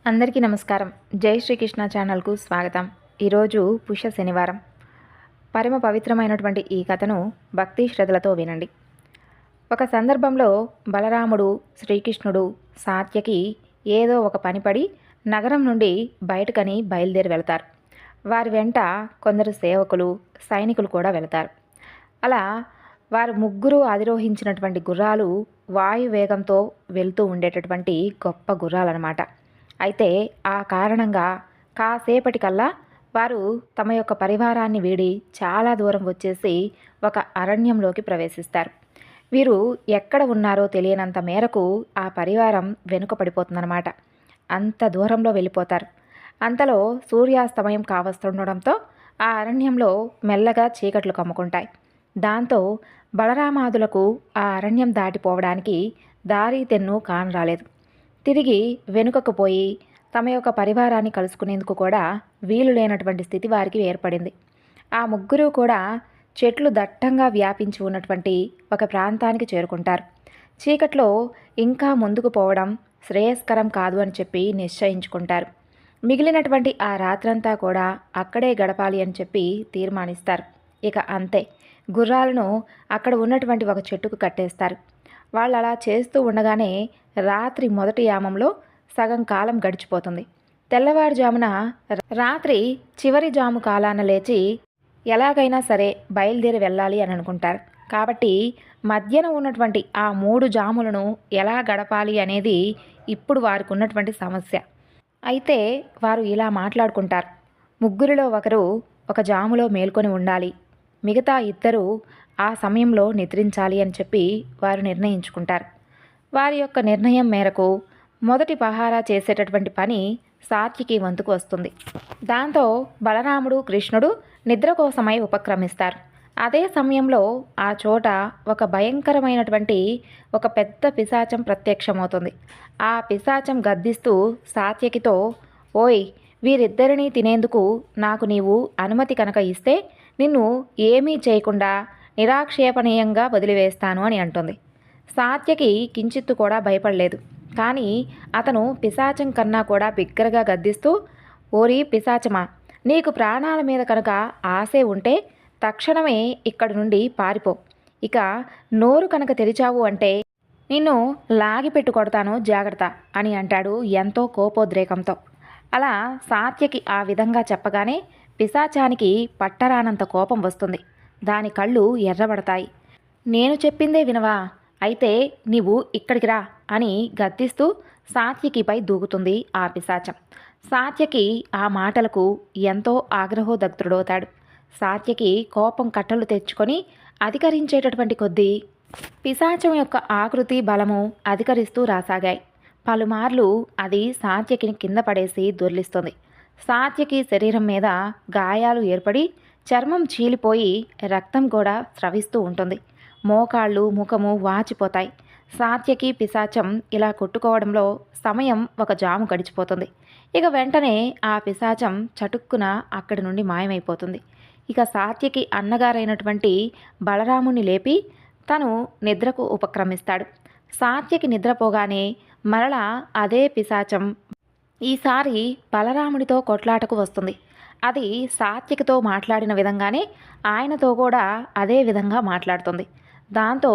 అందరికీ నమస్కారం. జై శ్రీకృష్ణ ఛానల్కు స్వాగతం. ఈరోజు పుష్య శనివారం. పరమ పవిత్రమైనటువంటి ఈ కథను భక్తి శ్రద్ధలతో వినండి. ఒక సందర్భంలో బలరాముడు, శ్రీకృష్ణుడు, సాత్యకి ఏదో ఒక పనిపడి నగరం నుండి బయటకని బయలుదేరి వెళతారు. వారి వెంట కొందరు సేవకులు, సైనికులు కూడా వెళతారు. అలా వారు ముగ్గురు అధిరోహించినటువంటి గుర్రాలు వాయువేగంతో వెళ్తూ ఉండేటటువంటి గొప్ప గుర్రాలన్నమాట. అయితే ఆ కారణంగా కాసేపటికల్లా వారు తమ యొక్క పరివారాన్ని వీడి చాలా దూరం వచ్చేసి ఒక అరణ్యంలోకి ప్రవేశిస్తారు. వీరు ఎక్కడ ఉన్నారో తెలియనంత మేరకు ఆ పరివారం వెనుక పడిపోతుందన్నమాట. అంత దూరంలో వెళ్ళిపోతారు. అంతలో సూర్యాస్తమయం కావస్తుండడంతో ఆ అరణ్యంలో మెల్లగా చీకట్లు కమ్ముకుంటాయి. దాంతో బలరామాదులకు ఆ అరణ్యం దాటిపోవడానికి దారి తెన్ను కానరాలేదు. తిరిగి వెనుకకు పోయి తమ యొక్క పరివారాన్ని కలుసుకునేందుకు కూడా వీలు లేనటువంటి స్థితి వారికి ఏర్పడింది. ఆ ముగ్గురు కూడా చెట్లు దట్టంగా వ్యాపించి ఉన్నటువంటి ఒక ప్రాంతానికి చేరుకుంటారు. చీకట్లో ఇంకా ముందుకు పోవడం శ్రేయస్కరం కాదు అని చెప్పి నిశ్చయించుకుంటారు. మిగిలినటువంటి ఆ రాత్రంతా కూడా అక్కడే గడపాలి అని చెప్పి తీర్మానిస్తారు. ఇక అంతే, గుర్రాలను అక్కడ ఉన్నటువంటి ఒక చెట్టుకు కట్టేస్తారు. వాళ్ళు అలా చేస్తూ ఉండగానే రాత్రి మొదటి యామంలో సగం కాలం గడిచిపోతుంది. తెల్లవారుజామున రాత్రి చివరి జాము కాలాన లేచి ఎలాగైనా సరే బయలుదేరి వెళ్ళాలి అని అనుకుంటారు. కాబట్టి మధ్యన ఉన్నటువంటి ఆ 3 జాములను ఎలా గడపాలి అనేది ఇప్పుడు వారికి ఉన్నటువంటి సమస్య. అయితే వారు ఇలా మాట్లాడుకుంటారు. ముగ్గురిలో ఒకరు ఒక జాములో మేల్కొని ఉండాలి, మిగతా ఇద్దరు ఆ సమయంలో నిద్రించాలి అని చెప్పి వారు నిర్ణయించుకుంటారు. వారి యొక్క నిర్ణయం మేరకు మొదటి పహారా చేసేటటువంటి పని సాత్యకి వంతుకు వస్తుంది. దాంతో బలరాముడు, కృష్ణుడు నిద్ర కోసమై ఉపక్రమిస్తారు. అదే సమయంలో ఆ చోట ఒక భయంకరమైనటువంటి ఒక పెద్ద పిశాచం ప్రత్యక్షమవుతుంది. ఆ పిశాచం గద్దిస్తూ సాత్యకితో, ఓయ్, వీరిద్దరినీ తినేందుకు నాకు నీవు అనుమతి కనుక ఇస్తే నిన్ను ఏమీ చేయకుండా నిరాక్షేపణీయంగా వదిలివేస్తాను అని అంటుంది. సాత్యకి కించిత్తు కూడా భయపడలేదు. కానీ అతను పిశాచం కన్నా కూడా బిగ్గరగా గద్దిస్తూ, ఓరి పిశాచమా, నీకు ప్రాణాల మీద కనుక ఆశే ఉంటే తక్షణమే ఇక్కడి నుండి పారిపో. ఇక నోరు కనుక తెరిచావు అంటే నిన్ను లాగిపెట్టు కొడతాను, జాగ్రత్త అని అంటాడు ఎంతో కోపోద్రేకంతో. అలా సాత్యకి ఆ విధంగా చెప్పగానే పిశాచానికి పట్టరానంత కోపం వస్తుంది. దాని కళ్ళు ఎర్రబడతాయి. నేను చెప్పిందే వినవా, అయితే నీవు ఇక్కడికి రా అని గద్దిస్తూ సాత్యకిపై దూకుతుంది ఆ పిశాచం. సాత్యకి ఆ మాటలకు ఎంతో ఆగ్రహోదగ్ధుడవుతాడు. సాత్యకి కోపం కట్టలు తెచ్చుకొని అధికరించేటటువంటి కొద్దీ పిశాచం యొక్క ఆకృతి, బలము అధికరిస్తూ రాసాగాయి. పలుమార్లు అది సాత్యకిని కింద పడేసి దొర్లిస్తుంది. సాత్యకి శరీరం మీద గాయాలు ఏర్పడి చర్మం చీలిపోయి రక్తం కూడా స్రవిస్తూ ఉంటుంది. మోకాళ్ళు, ముఖము వాచిపోతాయి. సాత్యకి పిశాచం ఇలా కొట్టుకోవడంలో సమయం ఒక జాము గడిచిపోతుంది. ఇక వెంటనే ఆ పిశాచం చటుక్కున అక్కడి నుండి మాయమైపోతుంది. ఇక సాత్యకి అన్నగారైనటువంటి బలరాముని లేపి తను నిద్రకు ఉపక్రమిస్తాడు. సాత్యకి నిద్రపోగానే మరలా అదే పిశాచం ఈసారి బలరాముడితో కొట్లాటకు వస్తుంది. అది సాత్యకితో మాట్లాడిన విధంగానే ఆయనతో కూడా అదే విధంగా మాట్లాడుతుంది. దాంతో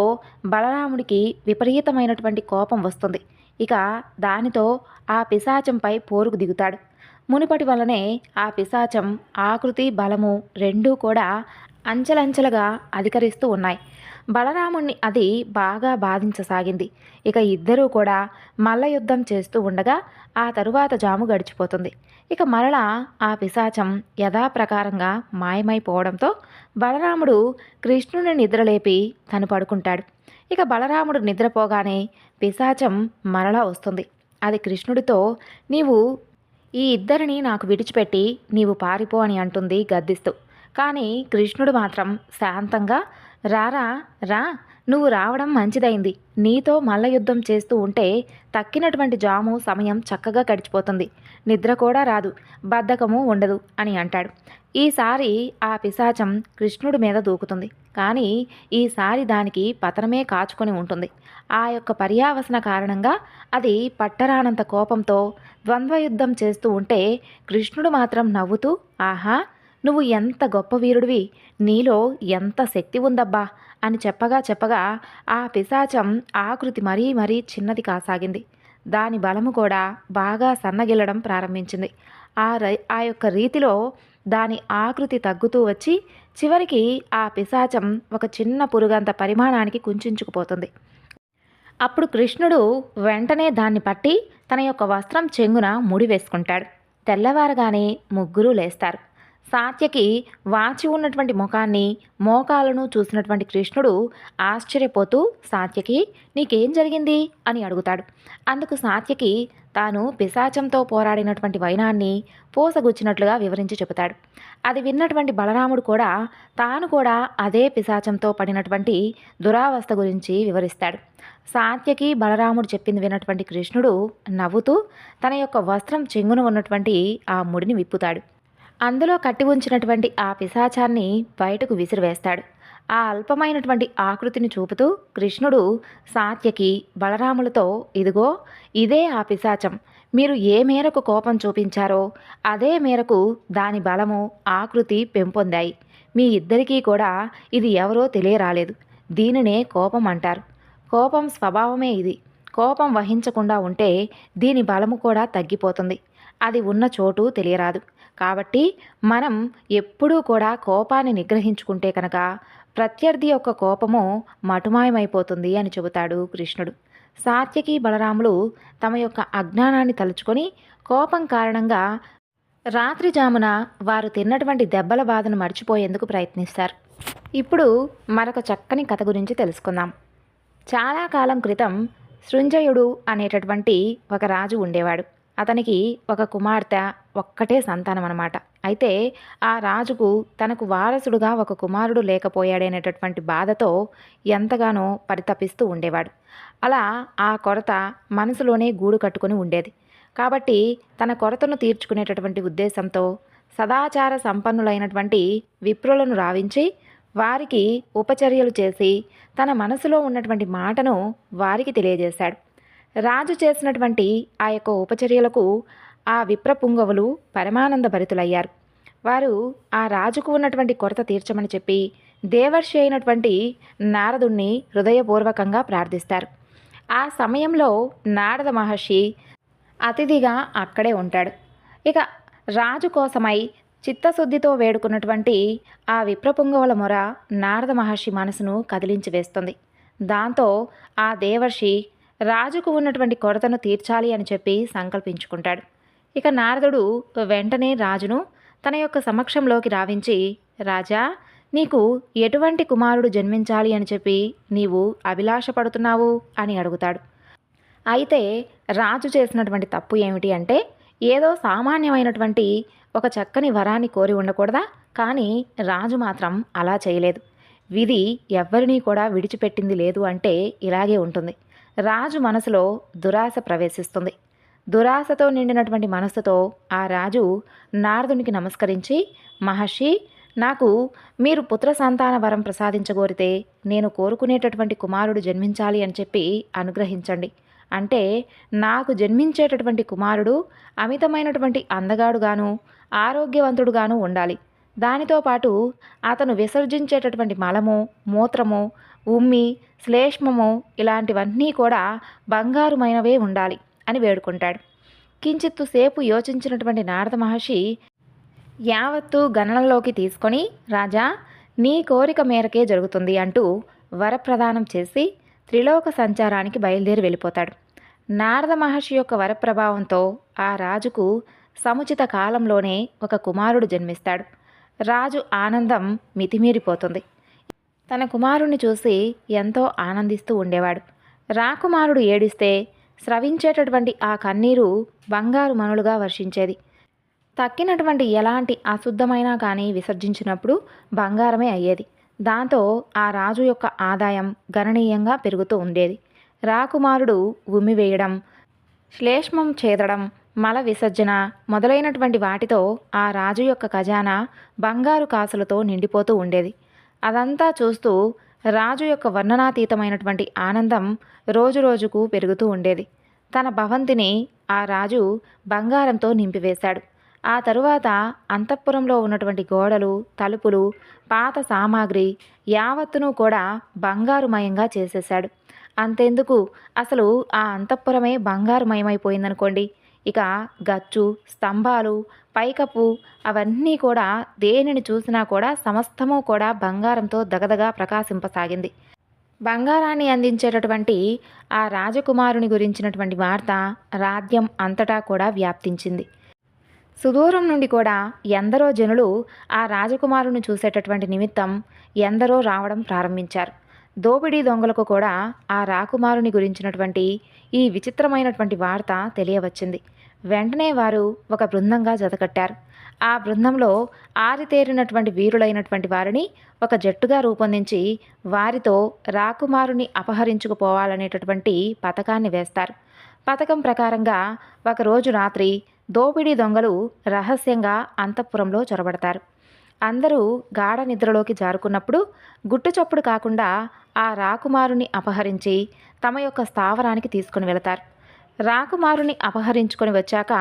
బలరాముడికి విపరీతమైనటువంటి కోపం వస్తుంది. ఇక దానితో ఆ పిశాచంపై పోరుకు దిగుతాడు. మునిపటి వల్లనే ఆ పిశాచం ఆకృతి, బలము రెండూ కూడా అంచెలంచెలుగా అధికరిస్తూ ఉన్నాయి. బలరాముణ్ణి అది బాగా బాధించసాగింది. ఇక ఇద్దరూ కూడా మల్ల యుద్ధం చేస్తూ ఉండగా ఆ తరువాత జాము గడిచిపోతుంది. ఇక మరలా ఆ పిశాచం యథాప్రకారంగా మాయమైపోవడంతో బలరాముడు కృష్ణుని నిద్రలేపి తను పడుకుంటాడు. ఇక బలరాముడు నిద్రపోగానే పిశాచం మరలా వస్తుంది. అది కృష్ణుడితో, నీవు ఈ ఇద్దరిని నాకు విడిచిపెట్టి నీవు పారిపో అని అంటుంది గద్దిస్తూ. కానీ కృష్ణుడు మాత్రం శాంతంగా, రారా రా, నువ్వు రావడం మంచిదైంది. నీతో మల్ల యుద్ధం చేస్తూ ఉంటే తక్కినటువంటి జాము సమయం చక్కగా గడిచిపోతుంది, నిద్ర కూడా రాదు, బద్ధకము ఉండదు అని అంటాడు. ఈసారి ఆ పిశాచం కృష్ణుడి మీద దూకుతుంది. కానీ ఈసారి దానికి పతనమే కాచుకొని ఉంటుంది. ఆ యొక్క పర్యావసన కారణంగా అది పట్టరానంత కోపంతో ద్వంద్వయుద్ధం చేస్తూ ఉంటే కృష్ణుడు మాత్రం నవ్వుతూ, ఆహా, నువ్వు ఎంత గొప్ప వీరుడివి, నీలో ఎంత శక్తి ఉందబ్బా అని చెప్పగా ఆ పిశాచం ఆకృతి మరీ మరీ చిన్నది కాసాగింది. దాని బలము కూడా బాగా సన్నగిల్లడం ప్రారంభించింది. ఆ యొక్క రీతిలో దాని ఆకృతి తగ్గుతూ వచ్చి చివరికి ఆ పిశాచం ఒక చిన్న పురుగంత పరిమాణానికి కుంచుకుపోతుంది. అప్పుడు కృష్ణుడు వెంటనే దాన్ని పట్టి తన యొక్క వస్త్రం చెంగున ముడి వేసుకుంటాడు. తెల్లవారగానే ముగ్గురు లేస్తారు. సాత్యకి వాచి ఉన్నటువంటి ముఖాన్ని మోకాలను చూసినటువంటి కృష్ణుడు ఆశ్చర్యపోతూ, సాత్యకి నీకేం జరిగింది అని అడుగుతాడు. అందుకు సాత్యకి తాను పిశాచంతో పోరాడినటువంటి వైనాన్ని పూసగుచ్చినట్లుగా వివరించి చెబుతాడు. అది విన్నటువంటి బలరాముడు కూడా తాను కూడా అదే పిశాచంతో పడినటువంటి దురావస్థ గురించి వివరిస్తాడు. సాత్యకి బలరాముడు చెప్పింది విన్నటువంటి కృష్ణుడు నవ్వుతూ తన యొక్క వస్త్రం చెంగున ఉన్నటువంటి ఆ ముడిని విప్పుతాడు. అందులో కట్టి ఉంచినటువంటి ఆ పిశాచాన్ని బయటకు విసిరివేస్తాడు. ఆ అల్పమైనటువంటి ఆకృతిని చూపుతూ కృష్ణుడు సాత్యకి బలరాములతో, ఇదిగో ఇదే ఆ పిశాచం, మీరు ఏ మేరకు కోపం చూపించారో అదే మేరకు దాని బలము ఆకృతి పెంపొందాయి. మీ ఇద్దరికీ కూడా ఇది ఎవరో తెలియరాలేదు. దీనినే కోపం అంటారు. కోపం స్వభావమే ఇది. కోపం వహించకుండా ఉంటే దీని బలము కూడా తగ్గిపోతుంది. అది ఉన్న చోటు తెలియరాదు. కాబట్టి మనం ఎప్పుడూ కూడా కోపాన్ని నిగ్రహించుకుంటే కనుక ప్రత్యర్థి యొక్క కోపము మటుమాయమైపోతుంది అని చెబుతాడు కృష్ణుడు. సాత్యకి బలరాములు తమ యొక్క అజ్ఞానాన్ని తలుచుకొని కోపం కారణంగా రాత్రి జామున వారు తిన్నటువంటి దెబ్బల బాధను మర్చిపోయేందుకు ప్రయత్నిస్తారు. ఇప్పుడు మరొక చక్కని కథ గురించి తెలుసుకుందాం. చాలా కాలం క్రితం సృంజయుడు అనేటటువంటి ఒక రాజు ఉండేవాడు. అతనికి ఒక కుమార్తె ఒక్కటే సంతానం అన్నమాట. అయితే ఆ రాజుకు తనకు వారసుడుగా ఒక కుమారుడు లేకపోయాడనేటటువంటి బాధతో ఎంతగానో పరితపిస్తూ ఉండేవాడు. అలా ఆ కొరత మనసులోనే గూడు కట్టుకుని ఉండేది. కాబట్టి తన కొరతను తీర్చుకునేటటువంటి ఉద్దేశంతో సదాచార సంపన్నులైనటువంటి విప్రులను రావించి వారికి ఉపచర్యలు చేసి తన మనసులో ఉన్నటువంటి మాటను వారికి తెలియజేశాడు. రాజు చేసినటువంటి ఆ యొక్క ఉపచర్యలకు ఆ విప్రపుంగవులు పరమానంద భరితులయ్యారు. వారు ఆ రాజుకు ఉన్నటువంటి కొరత తీర్చమని చెప్పి దేవర్షి అయినటువంటి నారదుణ్ణి హృదయపూర్వకంగా ప్రార్థిస్తారు. ఆ సమయంలో నారద మహర్షి అతిథిగా అక్కడే ఉంటాడు. ఇక రాజు కోసమై చిత్తశుద్ధితో వేడుకున్నటువంటి ఆ విప్రపుంగవుల మొర నారద మహర్షి మనసును కదిలించి వేస్తుంది. దాంతో ఆ దేవర్షి రాజుకు ఉన్నటువంటి కొరతను తీర్చాలి అని చెప్పి సంకల్పించుకుంటాడు. ఇక నారదుడు వెంటనే రాజును తన యొక్క సమక్షంలోకి రావించి, రాజా, నీకు ఎటువంటి కుమారుడు జన్మించాలి అని చెప్పి నీవు అభిలాషపడుతున్నావు అని అడుగుతాడు. అయితే రాజు చేసినటువంటి తప్పు ఏమిటి అంటే, ఏదో సామాన్యమైనటువంటి ఒక చక్కని వరాన్ని కోరి ఉండకూడదా? కానీ రాజు మాత్రం అలా చేయలేదు. విధి ఎవ్వరినీ కూడా విడిచిపెట్టింది లేదు అంటే ఇలాగే ఉంటుంది. రాజు మనసులో దురాశ ప్రవేశిస్తుంది. దురాశతో నిండినటువంటి మనస్సుతో ఆ రాజు నారదునికి నమస్కరించి, మహర్షి, నాకు మీరు పుత్ర సంతాన వరం ప్రసాదించగోరితే నేను కోరుకునేటటువంటి కుమారుడు జన్మించాలి అని చెప్పి అనుగ్రహించండి. అంటే నాకు జన్మించేటటువంటి కుమారుడు అమితమైనటువంటి అందగాడుగాను ఆరోగ్యవంతుడుగాను ఉండాలి. దానితో పాటు అతను విసర్జించేటటువంటి మలము, మూత్రము, ఉమ్మి, శ్లేష్మము ఇలాంటివన్నీ కూడా బంగారుమైనవే ఉండాలి అని వేడుకుంటాడు. కించిత్తు సేపు యోచించినటువంటి నారద మహర్షి యావత్తు గణనలోకి తీసుకొని, రాజా, నీ కోరిక మేరకే జరుగుతుంది అంటూ వరప్రదానం చేసి త్రిలోక సంచారానికి బయలుదేరి వెళ్ళిపోతాడు. నారద మహర్షి యొక్క వరప్రభావంతో ఆ రాజుకు సముచిత కాలంలోనే ఒక కుమారుడు జన్మిస్తాడు. రాజు ఆనందం మితిమీరిపోతుంది. తన కుమారుణ్ణి చూసి ఎంతో ఆనందిస్తూ ఉండేవాడు. రాకుమారుడు ఏడిస్తే స్రవించేటటువంటి ఆ కన్నీరు బంగారు మణులుగా వర్షించేది. తక్కినటువంటి ఎలాంటి అశుద్ధమైనా కానీ విసర్జించినప్పుడు బంగారమే అయ్యేది. దాంతో ఆ రాజు యొక్క ఆదాయం గణనీయంగా పెరుగుతూ ఉండేది. రాకుమారుడు ఉమ్మివేయడం, శ్లేష్మం చేదడం, మల విసర్జన మొదలైనటువంటి వాటితో ఆ రాజు యొక్క ఖజానా బంగారు కాసులతో నిండిపోతూ ఉండేది. అదంతా చూస్తూ రాజు యొక్క వర్ణనాతీతమైనటువంటి ఆనందం రోజురోజుకు పెరుగుతూ ఉండేది. తన భవంతిని ఆ రాజు బంగారంతో నింపివేశాడు. ఆ తరువాత అంతఃపురంలో ఉన్నటువంటి గోడలు, తలుపులు, పాత సామాగ్రి యావత్తును కూడా బంగారుమయంగా చేసేశాడు. అంతెందుకు, అసలు ఆ అంతఃపురమే బంగారుమయమైపోయిందనుకోండి. ఇక గచ్చు, స్తంభాలు, పైకప్పు అవన్నీ కూడా దేనిని చూసినా కూడా సమస్తము కూడా బంగారంతో దగదగా ప్రకాశింపసాగింది. బంగారాన్ని అందించేటటువంటి ఆ రాజకుమారుని గురించినటువంటి వార్త రాజ్యం అంతటా కూడా వ్యాప్తించింది. సుదూరం నుండి కూడా ఎందరో జనులు ఆ రాజకుమారుని చూసేటటువంటి నిమిత్తం ఎందరో రావడం ప్రారంభించారు. దోపిడీ దొంగలకు కూడా ఆ రాకుమారుని గురించినటువంటి ఈ విచిత్రమైనటువంటి వార్త తెలియవచ్చింది. వెంటనే వారు ఒక బృందంగా జతకట్టారు. ఆ బృందంలో ఆరితేరినటువంటి వీరులైనటువంటి వారిని ఒక జట్టుగా రూపొందించి వారితో రాకుమారుని అపహరించుకుపోవాలనేటటువంటి పథకాన్ని వేస్తారు. పథకం ప్రకారంగా ఒకరోజు రాత్రి దోపిడీ దొంగలు రహస్యంగా అంతఃపురంలో చొరబడతారు. అందరూ గాఢ నిద్రలోకి జారుకున్నప్పుడు గుట్టుచప్పుడు కాకుండా ఆ రాకుమారుని అపహరించి తమ యొక్క స్థావరానికి తీసుకుని వెళతారు. రాకుమారుని అపహరించుకొని వచ్చాక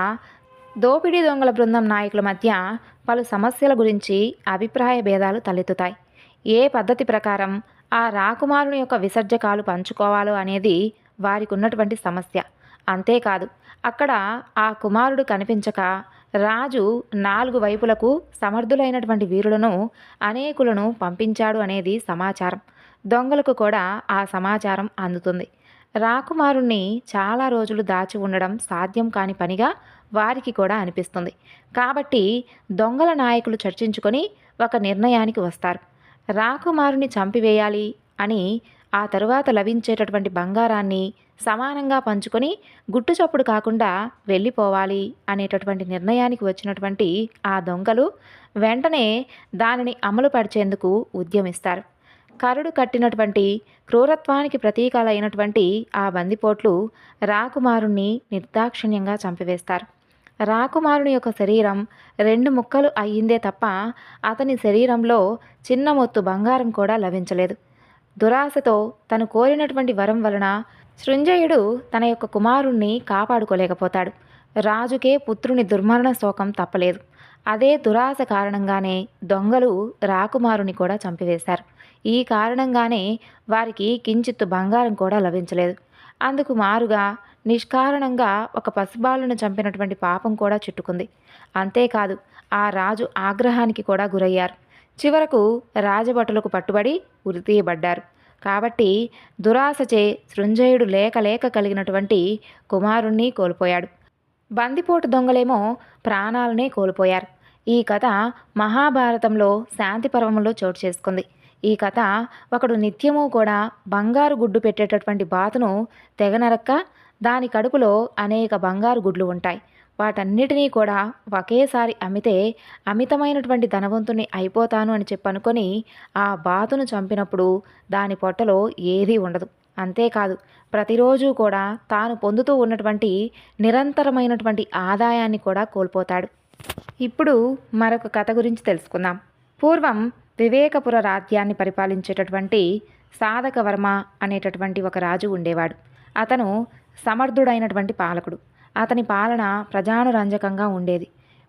దోపిడీ దొంగల బృందం నాయకుల మధ్య పలు సమస్యల గురించి అభిప్రాయ భేదాలు తలెత్తుతాయి. ఏ పద్ధతి ప్రకారం ఆ రాకుమారుని యొక్క విసర్జకాలు పంచుకోవాలో అనేది వారికి ఉన్నటువంటి సమస్య. అంతేకాదు, అక్కడ ఆ కుమారుడు కనిపించక రాజు 4 వైపులకు సమర్థులైనటువంటి వీరులను అనేకులను పంపించాడు అనేది సమాచారం. దొంగలకు కూడా ఆ సమాచారం అందుతుంది. రాకుమారుణ్ణి చాలా రోజులు దాచి ఉండడం సాధ్యం కాని పనిగా వారికి కూడా అనిపిస్తుంది. కాబట్టి దొంగల నాయకులు చర్చించుకొని ఒక నిర్ణయానికి వస్తారు. రాకుమారుని చంపివేయాలి అని, ఆ తరువాత లభించేటటువంటి బంగారాన్ని సమానంగా పంచుకొని గుట్టుచప్పుడు కాకుండా వెళ్ళిపోవాలి అనేటటువంటి నిర్ణయానికి వచ్చినటువంటి ఆ దొంగలు వెంటనే దానిని అమలు పరిచేందుకు ఉద్యమిస్తారు. కరుడు కట్టినటువంటి క్రూరత్వానికి ప్రతీకాలైనటువంటి ఆ బందిపోట్లు రాకుమారుణ్ణి నిర్దాక్షిణ్యంగా చంపివేస్తారు. రాకుమారుని యొక్క శరీరం 2 ముక్కలు అయ్యిందే తప్ప అతని శరీరంలో చిన్న మొత్తు బంగారం కూడా లభించలేదు. దురాశతో తను కోరినటువంటి వరం వలన సృంజయుడు తన యొక్క కుమారుణ్ణి కాపాడుకోలేకపోతాడు. రాజుకే పుత్రుని దుర్మరణ శోకం తప్పలేదు. అదే దురాశ కారణంగానే దొంగలు రాకుమారుని కూడా చంపివేశారు. ఈ కారణంగానే వారికి కించిత్తు బంగారం కూడా లభించలేదు. అందుకు మారుగా నిష్కారణంగా ఒక పసిబాలును చంపినటువంటి పాపం కూడా చుట్టుకుంది. అంతేకాదు, ఆ రాజు ఆగ్రహానికి కూడా గురయ్యారు. చివరకు రాజభటులకు పట్టుబడి ఉరితీయబడ్డారు. కాబట్టి దురాశచే సృంజయుడు లేక లేక కలిగినటువంటి కుమారుణ్ణి కోల్పోయాడు. బందిపోటు దొంగలేమో ప్రాణాలనే కోల్పోయారు. ఈ కథ మహాభారతంలో శాంతి పర్వంలో చోటు చేసుకుంది. ఈ కథ ఒకడు నిత్యము కూడా బంగారు గుడ్డు పెట్టేటటువంటి బాతును తెగనరక్క దాని కడుపులో అనేక బంగారు గుడ్లు ఉంటాయి. వాటన్నిటినీ కూడా ఒకేసారి అమ్మితే అమితమైనటువంటి ధనవంతుని అయిపోతాను అని చెప్పనుకొని ఆ బాతును చంపినప్పుడు దాని పొట్టలో ఏదీ ఉండదు. అంతేకాదు, ప్రతిరోజు కూడా తాను పొందుతూ ఉన్నటువంటి నిరంతరమైనటువంటి ఆదాయాన్ని కూడా కోల్పోతాడు. ఇప్పుడు మరొక కథ గురించి తెలుసుకుందాం. పూర్వం వివేకపుర రాజ్యాన్ని పరిపాలించేటటువంటి సాధకవర్మ అనేటటువంటి ఒక రాజు ఉండేవాడు. అతను సమర్థుడైనటువంటి పాలకుడు. అతని పాలన ప్రజానురంజకంగా ఉండేది.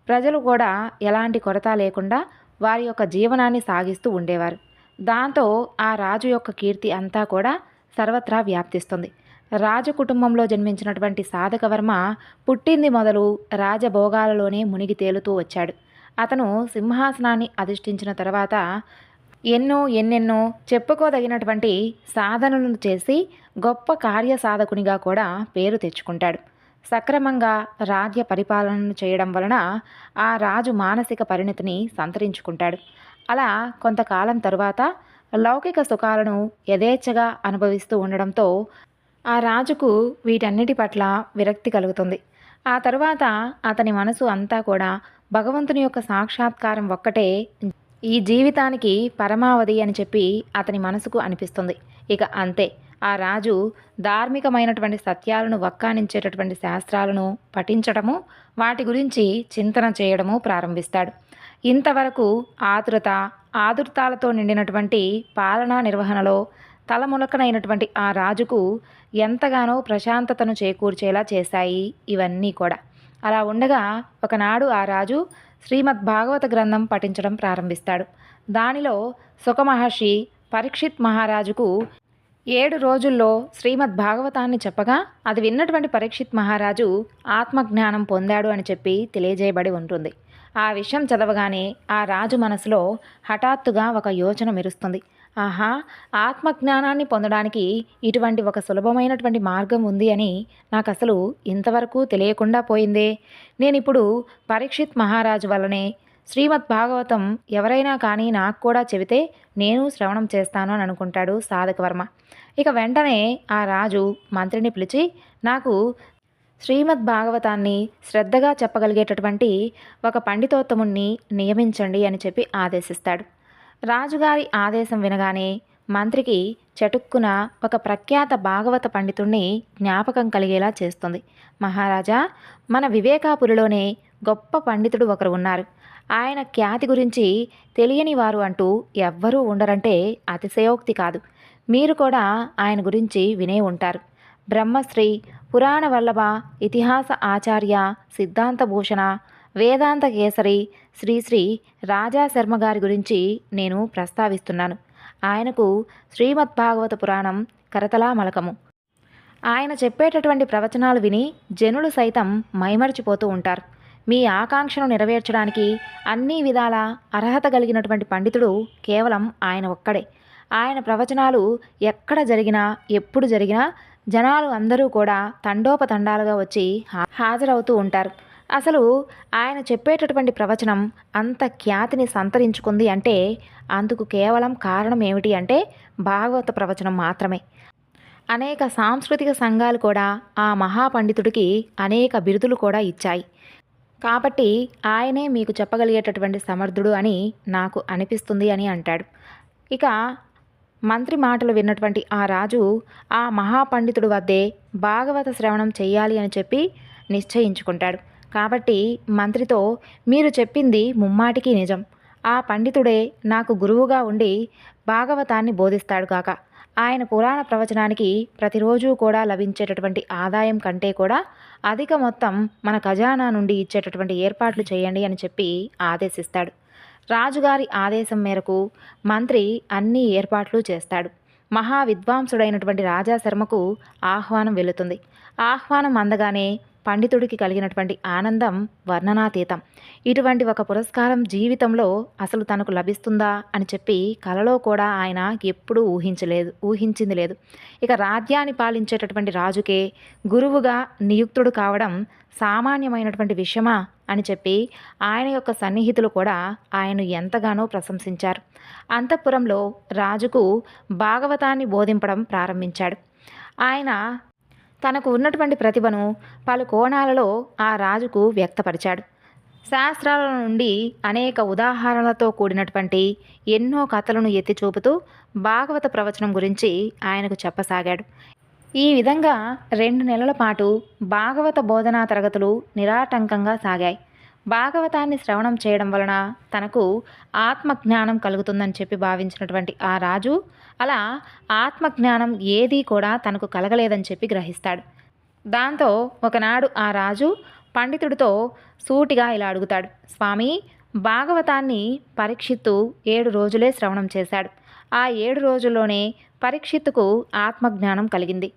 ప్రజలు కూడా ఎలాంటి కొరత లేకుండా వారి యొక్క జీవనాన్ని సాగిస్తూ ఉండేవారు. దాంతో ఆ రాజు యొక్క కీర్తి అంతా కూడా సర్వత్రా వ్యాప్తిస్తుంది. రాజు కుటుంబంలో జన్మించినటువంటి సాధకవర్మ పుట్టింది మొదలు రాజభోగాలలోనే మునిగి తేలుతూ వచ్చాడు. అతను సింహాసనాన్ని అధిష్ఠించిన తర్వాత ఎన్నెన్నో చెప్పుకోదగినటువంటి సాధనలను చేసి గొప్ప కార్యసాధకునిగా కూడా పేరు తెచ్చుకుంటాడు. సక్రమంగా రాజ్య పరిపాలనను చేయడం వలన ఆ రాజు మానసిక పరిణతిని సంతరించుకుంటాడు. అలా కొంతకాలం తరువాత లౌకిక సుఖాలను యథేచ్ఛగా అనుభవిస్తూ ఉండడంతో ఆ రాజుకు వీటన్నిటి పట్ల విరక్తి కలుగుతుంది. ఆ తరువాత అతని మనసు అంతా కూడా భగవంతుని యొక్క సాక్షాత్కారం ఒక్కటే ఈ జీవితానికి పరమావధి అని చెప్పి అతని మనసుకు అనిపిస్తుంది. ఇక అంతే, ఆ రాజు ధార్మికమైనటువంటి సత్యాలను వక్కానించేటటువంటి శాస్త్రాలను పఠించడము, వాటి గురించి చింతన చేయడము ప్రారంభిస్తాడు. ఇంతవరకు ఆతురత, ఆదుర్తాలతో నిండినటువంటి పాలనా నిర్వహణలో తలమునకనైనటువంటి ఆ రాజుకు ఎంతగానో ప్రశాంతతను చేకూర్చేలా చేశాయి ఇవన్నీ కూడా. అలా ఉండగా ఒకనాడు ఆ రాజు శ్రీమద్ భాగవత గ్రంథం పఠించడం ప్రారంభిస్తాడు. దానిలో సుఖమహర్షి పరీక్షిత్ మహారాజుకు 7 రోజుల్లో శ్రీమద్ భాగవతాన్ని చెప్పగా అది విన్నటువంటి పరీక్షిత్ మహారాజు ఆత్మజ్ఞానం పొందాడు అని చెప్పి తెలియజేయబడి ఉంటుంది. ఆ విషయం చదవగానే ఆ రాజు మనసులో హఠాత్తుగా ఒక యోచన మెరుస్తుంది. ఆహా, ఆత్మజ్ఞానాన్ని పొందడానికి ఇటువంటి ఒక సులభమైనటువంటి మార్గం ఉంది అని నాకు అసలు ఇంతవరకు తెలియకుండా పోయిందే. నేనిప్పుడు పరీక్షిత్ మహారాజు వల్లనే శ్రీమద్ భాగవతం ఎవరైనా కానీ నాకు కూడా చెబితే నేను శ్రవణం చేస్తాను అని అనుకుంటాడు సాధకవర్మ. ఇక వెంటనే ఆ రాజు మంత్రిని పిలిచి నాకు శ్రీమద్ భాగవతాన్ని శ్రద్ధగా చెప్పగలిగేటటువంటి ఒక పండితోత్తముణ్ణి నియమించండి అని చెప్పి ఆదేశిస్తాడు. రాజుగారి ఆదేశం వినగానే మంత్రికి చటుక్కున ఒక ప్రఖ్యాత భాగవత పండితుణ్ణి జ్ఞాపకం కలిగేలా చేస్తుంది. మహారాజా, మన వివేకాపురిలోనే గొప్ప పండితుడు ఒకరు ఉన్నారు. ఆయన ఖ్యాతి గురించి తెలియని వారు అంటూ ఎవ్వరూ ఉండరంటే అతిశయోక్తి కాదు. మీరు కూడా ఆయన గురించి వినే ఉంటారు. బ్రహ్మశ్రీ, పురాణ వల్లభ, ఇతిహాస ఆచార్య, సిద్ధాంత భూషణ, వేదాంత కేసరి శ్రీ శ్రీ రాజా శర్మ గారి గురించి నేను ప్రస్తావిస్తున్నాను. ఆయనకు శ్రీమద్భాగవత పురాణం కరతలా మలకము. ఆయన చెప్పేటటువంటి ప్రవచనాలు విని జనులు సైతం మైమరిచిపోతూ ఉంటారు. మీ ఆకాంక్షను నెరవేర్చడానికి అన్ని విధాల అర్హత కలిగినటువంటి పండితుడు కేవలం ఆయన ఒక్కడే. ఆయన ప్రవచనాలు ఎక్కడ జరిగినా ఎప్పుడు జరిగినా జనాలు అందరూ కూడా తండోపతండాలుగా వచ్చి హాజరవుతూ ఉంటారు. అసలు ఆయన చెప్పేటటువంటి ప్రవచనం అంత ఖ్యాతిని సంతరించుకుంది అంటే అందుకు కేవలం కారణం ఏమిటి అంటే భాగవత ప్రవచనం మాత్రమే. అనేక సాంస్కృతిక సంఘాలు కూడా ఆ మహాపండితుడికి అనేక బిరుదులు కూడా ఇచ్చాయి. కాబట్టి ఆయనే మీకు చెప్పగలిగేటటువంటి సమర్థుడు అని నాకు అనిపిస్తుంది అని అంటాడు. ఇక మంత్రి మాటలు విన్నటువంటి ఆ రాజు ఆ మహాపండితుడి వద్దే భాగవత శ్రవణం చెయ్యాలి అని చెప్పి నిశ్చయించుకుంటాడు. కాబట్టి మంత్రితో, మీరు చెప్పింది ముమ్మాటికి నిజం. ఆ పండితుడే నాకు గురువుగా ఉండి భాగవతాన్ని బోధిస్తాడు కాక ఆయన పురాణ ప్రవచనానికి ప్రతిరోజు కూడా లభించేటటువంటి ఆదాయం కంటే కూడా అధిక మొత్తం మన ఖజానా నుండి ఇచ్చేటటువంటి ఏర్పాట్లు చేయండి అని చెప్పి ఆదేశిస్తాడు. రాజుగారి ఆదేశం మేరకు మంత్రి అన్ని ఏర్పాట్లు చేస్తాడు. మహా విద్వాంసుడైనటువంటి రాజాశర్మకు ఆహ్వానం వెళుతుంది. ఆహ్వానం అందగానే పండితుడికి కలిగినటువంటి ఆనందం వర్ణనాతీతం. ఇటువంటి ఒక పురస్కారం జీవితంలో అసలు తనకు లభిస్తుందా అని చెప్పి కలలో కూడా ఆయన ఎప్పుడూ ఊహించింది లేదు. ఇక రాజ్యాన్ని పాలించేటటువంటి రాజుకే గురువుగా నియుక్తుడు కావడం సామాన్యమైనటువంటి విషయమా అని చెప్పి ఆయన యొక్క సన్నిహితులు కూడా ఆయన్ను ఎంతగానో ప్రశంసించారు. అంతఃపురంలో రాజుకు భాగవతాన్ని బోధింపడం ప్రారంభించాడు. ఆయన తనకు ఉన్నటువంటి ప్రతిభను పలు కోణాలలో ఆ రాజుకు వ్యక్తపరిచాడు. శాస్త్రాల నుండి అనేక ఉదాహరణలతో కూడినటువంటి ఎన్నో కథలను ఎత్తి చూపుతూ భాగవత ప్రవచనం గురించి ఆయనకు చెప్పసాగాడు. ఈ విధంగా 2 నెలల పాటు భాగవత బోధనా తరగతులు నిరాటంకంగా సాగాయి. భాగవతాన్ని శ్రవణం చేయడం వలన తనకు ఆత్మజ్ఞానం కలుగుతుందని చెప్పి భావించినటువంటి ఆ రాజు అలా ఆత్మజ్ఞానం ఏదీ కూడా తనకు కలగలేదని చెప్పి గ్రహిస్తాడు. దాంతో ఒకనాడు ఆ రాజు పండితుడితో సూటిగా ఇలా అడుగుతాడు. స్వామి, భాగవతాన్ని పరీక్షిత్తు 7 రోజులే శ్రవణం చేశాడు. ఆ 7 రోజుల్లోనే పరీక్షిత్తుకు ఆత్మజ్ఞానం కలిగింది.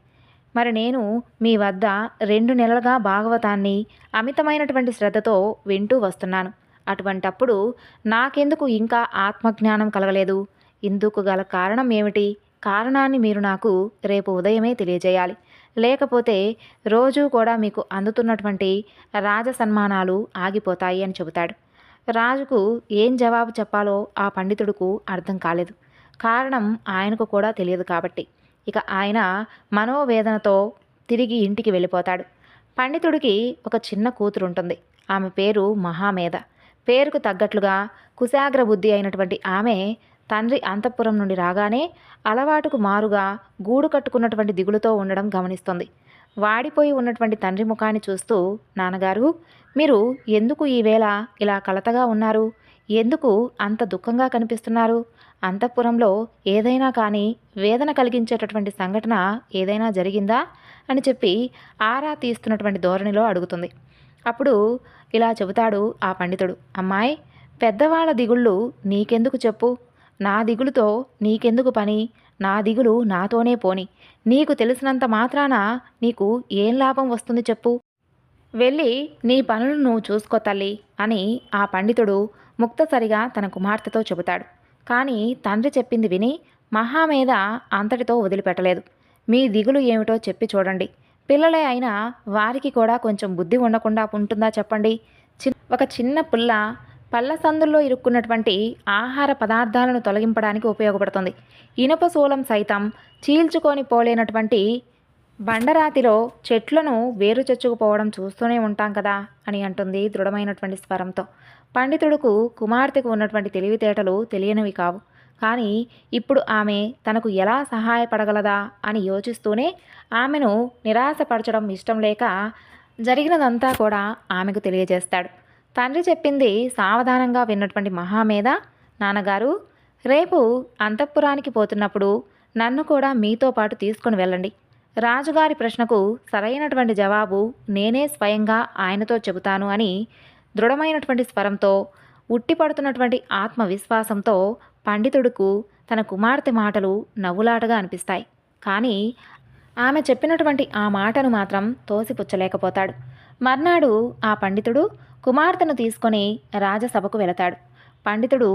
మరి నేను మీ వద్ద 2 నెలలుగా భాగవతాన్ని అమితమైనటువంటి శ్రద్ధతో వింటూ వస్తున్నాను. అటువంటప్పుడు నాకెందుకు ఇంకా ఆత్మజ్ఞానం కలగలేదు? ఇందుకు గల కారణం ఏమిటి? కారణాన్ని మీరు నాకు రేపు ఉదయమే తెలియజేయాలి. లేకపోతే రోజూ కూడా మీకు అందుతున్నటువంటి రాజ సన్మానాలు ఆగిపోతాయి అని చెబుతాడు. రాజుకు ఏం జవాబు చెప్పాలో ఆ పండితుడుకు అర్థం కాలేదు. కారణం ఆయనకు కూడా తెలియదు కాబట్టి. ఇక ఆయన మనోవేదనతో తిరిగి ఇంటికి వెళ్ళిపోతాడు. పండితుడికి ఒక చిన్న కూతురు ఉంటుంది. ఆమె పేరు మహామేధ. పేరుకు తగ్గట్లుగా కుశాగ్ర బుద్ధి అయినటువంటి ఆమె తండ్రి అంతఃపురం నుండి రాగానే అలవాటుకు మారుగా గూడు కట్టుకున్నటువంటి దిగులుతో ఉండడం గమనిస్తుంది. వాడిపోయి ఉన్నటువంటి తండ్రి ముఖాన్ని చూస్తూ, నాన్నగారు, మీరు ఎందుకు ఈవేళ ఇలా కలతగా ఉన్నారు? ఎందుకు అంత దుఃఖంగా కనిపిస్తున్నారు? అంతఃపురంలో ఏదైనా కానీ వేదన కలిగించేటటువంటి సంఘటన ఏదైనా జరిగిందా అని చెప్పి ఆరా తీస్తున్నటువంటి ధోరణిలో అడుగుతుంది. అప్పుడు ఇలా చెబుతాడు ఆ పండితుడు, అమ్మాయి, పెద్దవాళ్ళ దిగుళ్ళు నీకెందుకు చెప్పు? నా దిగులుతో నీకెందుకు పని? నా దిగులు నాతోనే పోని. నీకు తెలిసినంత మాత్రాన నీకు ఏం లాభం వస్తుంది చెప్పు? వెళ్ళి నీ పనులను నువ్వు చూసుకో తల్లి అని ఆ పండితుడు ముక్తసరిగా తన కుమార్తెతో చెబుతాడు. కానీ తండ్రి చెప్పింది విని మహామేధ అంతటితో వదిలిపెట్టలేదు. మీ దిగులు ఏమిటో చెప్పి చూడండి. పిల్లలే అయినా వారికి కూడా కొంచెం బుద్ధి ఉండకుండా ఉంటుందా చెప్పండి? ఒక చిన్న పుల్ల పళ్ళ సందుల్లో ఇరుక్కున్నటువంటి ఆహార పదార్థాలను తొలగింపడానికి ఉపయోగపడుతుంది. ఇనుప శూలం సైతం చీల్చుకొని పోలేనటువంటి బండరాతిలో చెట్లను వేరు చొచ్చుకుపోవడం చూస్తూనే ఉంటాం కదా అని అంటుంది దృఢమైనటువంటి స్వరంతో. పండితుడుకు కుమార్తెకు ఉన్నటువంటి తెలివితేటలు తెలియనివి కావు. కానీ ఇప్పుడు ఆమె తనకు ఎలా సహాయపడగలదా అని యోచిస్తూనే ఆమెను నిరాశపరచడం ఇష్టం లేక జరిగినదంతా కూడా ఆమెకు తెలియజేస్తాడు. తండ్రి చెప్పింది సావధానంగా విన్నటువంటి మహామేధ, నాన్నగారు, రేపు అంతఃపురానికి పోతున్నప్పుడు నన్ను కూడా మీతో పాటు తీసుకుని వెళ్ళండి. రాజుగారి ప్రశ్నకు సరైనటువంటి జవాబు నేనే స్వయంగా ఆయనతో చెబుతాను అని దృఢమైనటువంటి స్వరంతో, ఉట్టిపడుతున్నటువంటి ఆత్మవిశ్వాసంతో పండితుడుకు తన కుమార్తె మాటలు నవ్వులాటగా అనిపిస్తాయి. కానీ ఆమె చెప్పినటువంటి ఆ మాటను మాత్రం తోసిపుచ్చలేకపోతాడు. మర్నాడు ఆ పండితుడు కుమార్తెను తీసుకొని రాజసభకు వెళతాడు. పండితుడు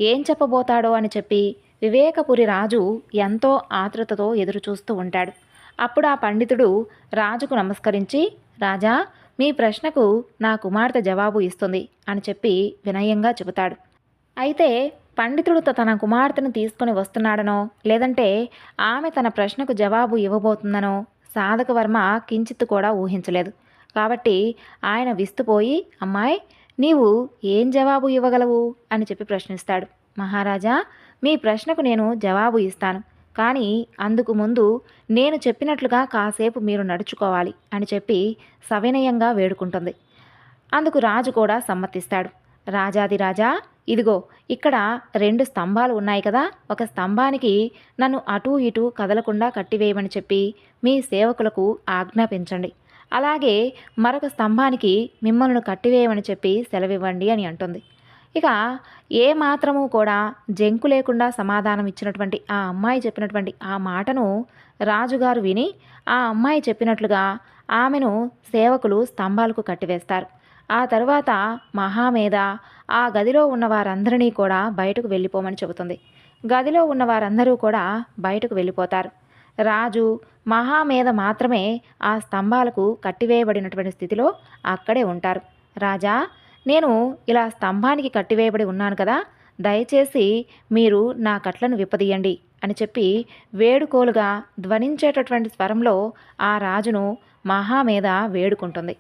ఏం చెప్పబోతాడో అని చెప్పి వివేకపురి రాజు ఎంతో ఆతృతతో ఎదురుచూస్తూ ఉంటాడు. అప్పుడు ఆ పండితుడు రాజుకు నమస్కరించి, రాజా, మీ ప్రశ్నకు నా కుమార్తె జవాబు ఇస్తుంది అని చెప్పి వినయంగా చెబుతాడు. అయితే పండితుడు తన కుమార్తెను తీసుకుని వస్తున్నాడనో లేదంటే ఆమె తన ప్రశ్నకు జవాబు ఇవ్వబోతుందనో సాధకవర్మ కించిత్తు కూడా ఊహించలేదు. కాబట్టి ఆయన విస్తుపోయి, అమ్మాయి, నీవు ఏం జవాబు ఇవ్వగలవు అని చెప్పి ప్రశ్నిస్తాడు. మహారాజా, మీ ప్రశ్నకు నేను జవాబు ఇస్తాను. కానీ అందుకు ముందు నేను చెప్పినట్లుగా కాసేపు మీరు నడుచుకోవాలి అని చెప్పి సవినయంగా వేడుకుంటుంది. అందుకు రాజు కూడా సమ్మతిస్తాడు. రాజాదిరాజా, ఇదిగో ఇక్కడ 2 స్తంభాలు ఉన్నాయి కదా, ఒక స్తంభానికి నన్ను అటూ ఇటూ కదలకుండా కట్టివేయమని చెప్పి మీ సేవకులకు ఆజ్ఞాపించండి. అలాగే మరొక స్తంభానికి మిమ్మల్ని కట్టివేయమని చెప్పి సెలవివ్వండి అని అంటుంది. ఇక ఏ మాత్రము కూడా జంకు లేకుండా సమాధానం ఇచ్చినటువంటి ఆ అమ్మాయి చెప్పినటువంటి ఆ మాటను రాజుగారు విని ఆ అమ్మాయి చెప్పినట్లుగా ఆమెను సేవకులు స్తంభాలకు కట్టివేస్తారు. ఆ తరువాత మహామేధ ఆ గదిలో ఉన్న వారందరినీ కూడా బయటకు వెళ్ళిపోమని చెబుతుంది. గదిలో ఉన్న వారందరూ కూడా బయటకు వెళ్ళిపోతారు. రాజు, మహామేధ మాత్రమే ఆ స్తంభాలకు కట్టివేయబడినటువంటి స్థితిలో అక్కడే ఉంటారు. రాజా, నేను ఇలా స్తంభానికి కట్టివేయబడి ఉన్నాను కదా, దయచేసి మీరు నా కట్లను విప్పదీయండి అని చెప్పి వేడుకోలుగా ధ్వనించేటటువంటి స్వరంలో ఆ రాజును మహామేధ వేడుకుంటుంది.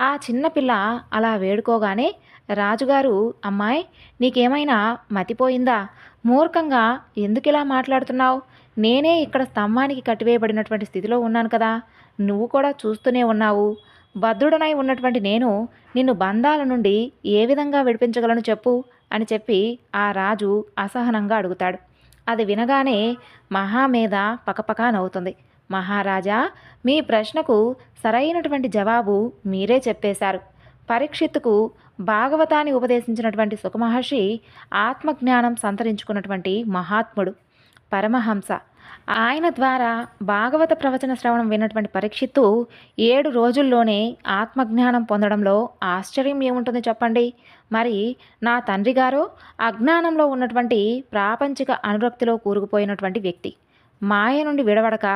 ఆ చిన్నపిల్ల అలా వేడుకోగానే రాజుగారు, అమ్మాయి, నీకేమైనా మతిపోయిందా? మూర్ఖంగా ఎందుకిలా మాట్లాడుతున్నావు? నేనే ఇక్కడ స్తంభానికి కట్టివేయబడినటువంటి స్థితిలో ఉన్నాను కదా, నువ్వు కూడా చూస్తూనే ఉన్నావు. భద్రుడనై ఉన్నటువంటి నేను నిన్ను బంధాల నుండి ఏ విధంగా విడిపించగలను చెప్పు అని చెప్పి ఆ రాజు అసహనంగా అడుగుతాడు. అది వినగానే మహామేధ పకపకా నవ్వుతుంది. మహారాజా, మీ ప్రశ్నకు సరైనటువంటి జవాబు మీరే చెప్పేశారు. పరీక్షిత్తుకు భాగవతాన్ని ఉపదేశించినటువంటి సుఖమహర్షి ఆత్మజ్ఞానం సంతరించుకున్నటువంటి మహాత్ముడు, పరమహంస. ఆయన ద్వారా భాగవత ప్రవచన శ్రవణం విన్నటువంటి పరీక్షిత్తు 7 రోజుల్లోనే ఆత్మజ్ఞానం పొందడంలో ఆశ్చర్యం ఏముంటుంది చెప్పండి. మరి నా తండ్రి గారో అజ్ఞానంలో ఉన్నటువంటి ప్రాపంచిక అనురక్తిలో కూరుకుపోయినటువంటి వ్యక్తి. మాయ నుండి విడవడక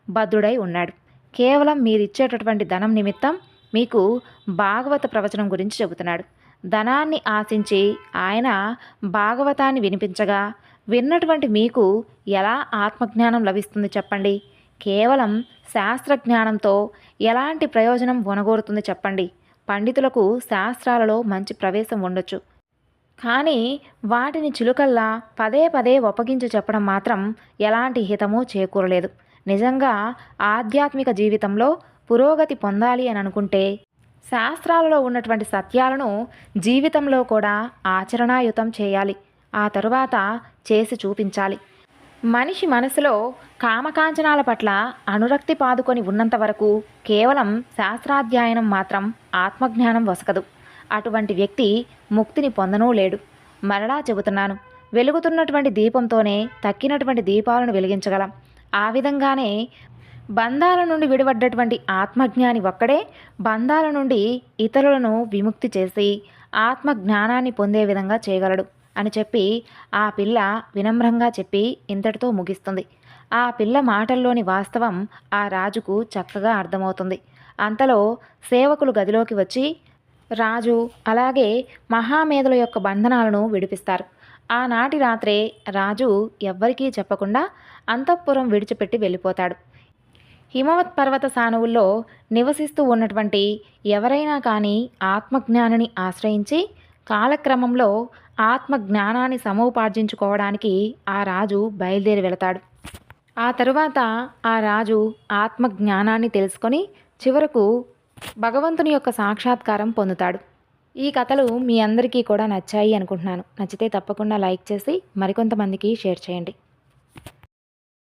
భద్రుడై ఉన్నాడు. కేవలం మీరిచ్చేటటువంటి ధనం నిమిత్తం మీకు భాగవత ప్రవచనం గురించి చెబుతున్నాడు. ధనాన్ని ఆశించి ఆయన భాగవతాన్ని వినిపించగా విన్నటువంటి మీకు ఎలా ఆత్మజ్ఞానం లభిస్తుంది చెప్పండి? కేవలం శాస్త్రజ్ఞానంతో ఎలాంటి ప్రయోజనం ఒనగోరుతుంది చెప్పండి? పండితులకు శాస్త్రాలలో మంచి ప్రవేశం ఉండొచ్చు, కానీ వాటిని చిలుకల్లా పదే పదే ఒప్పగించి చెప్పడం మాత్రం ఎలాంటి హితమూ చేకూరలేదు. నిజంగా ఆధ్యాత్మిక జీవితంలో పురోగతి పొందాలి అని అనుకుంటే శాస్త్రాలలో ఉన్నటువంటి సత్యాలను జీవితంలో కూడా ఆచరణాయుతం చేయాలి. ఆ తరువాత చేసి చూపించాలి. మనిషి మనసులో కామకాంచనాల పట్ల అనురక్తి పాదుకొని ఉన్నంత వరకు కేవలం శాస్త్రాధ్యయనం మాత్రం ఆత్మజ్ఞానం వసకదు. అటువంటి వ్యక్తి ముక్తిని పొందనూ లేడు. మరలా చెబుతున్నాను, వెలుగుతున్నటువంటి దీపంతోనే తక్కినటువంటి దీపాలను వెలిగించగలం. ఆ విధంగానే బంధాల నుండి విడిపడ్డటువంటి ఆత్మజ్ఞాని ఒక్కడే బంధాల నుండి ఇతరులను విముక్తి చేసి ఆత్మజ్ఞానాన్ని పొందే విధంగా చేయగలడు అని చెప్పి ఆ పిల్ల వినమ్రంగా చెప్పి ఇంతటితో ముగిస్తుంది. ఆ పిల్ల మాటల్లోని వాస్తవం ఆ రాజుకు చక్కగా అర్థమవుతుంది. అంతలో సేవకులు గదిలోకి వచ్చి రాజు అలాగే మహామేధుల యొక్క బంధనాలను విడిపిస్తారు. ఆనాటి రాత్రే రాజు ఎవ్వరికీ చెప్పకుండా అంతఃపురం విడిచిపెట్టి వెళ్ళిపోతాడు. హిమవత్ పర్వత సానువుల్లో నివసిస్తూ ఉన్నటువంటి ఎవరైనా కానీ ఆత్మజ్ఞానిని ఆశ్రయించి కాలక్రమంలో ఆత్మజ్ఞానాన్ని సముపార్జించుకోవడానికి ఆ రాజు బయలుదేరి వెళతాడు. ఆ తరువాత ఆ రాజు ఆత్మజ్ఞానాన్ని తెలుసుకొని చివరకు భగవంతుని యొక్క సాక్షాత్కారం పొందుతాడు. ఈ కథలు మీ అందరికీ కూడా నచ్చాయి అనుకుంటున్నాను. నచ్చితే తప్పకుండా లైక్ చేసి మరికొంతమందికి షేర్ చేయండి.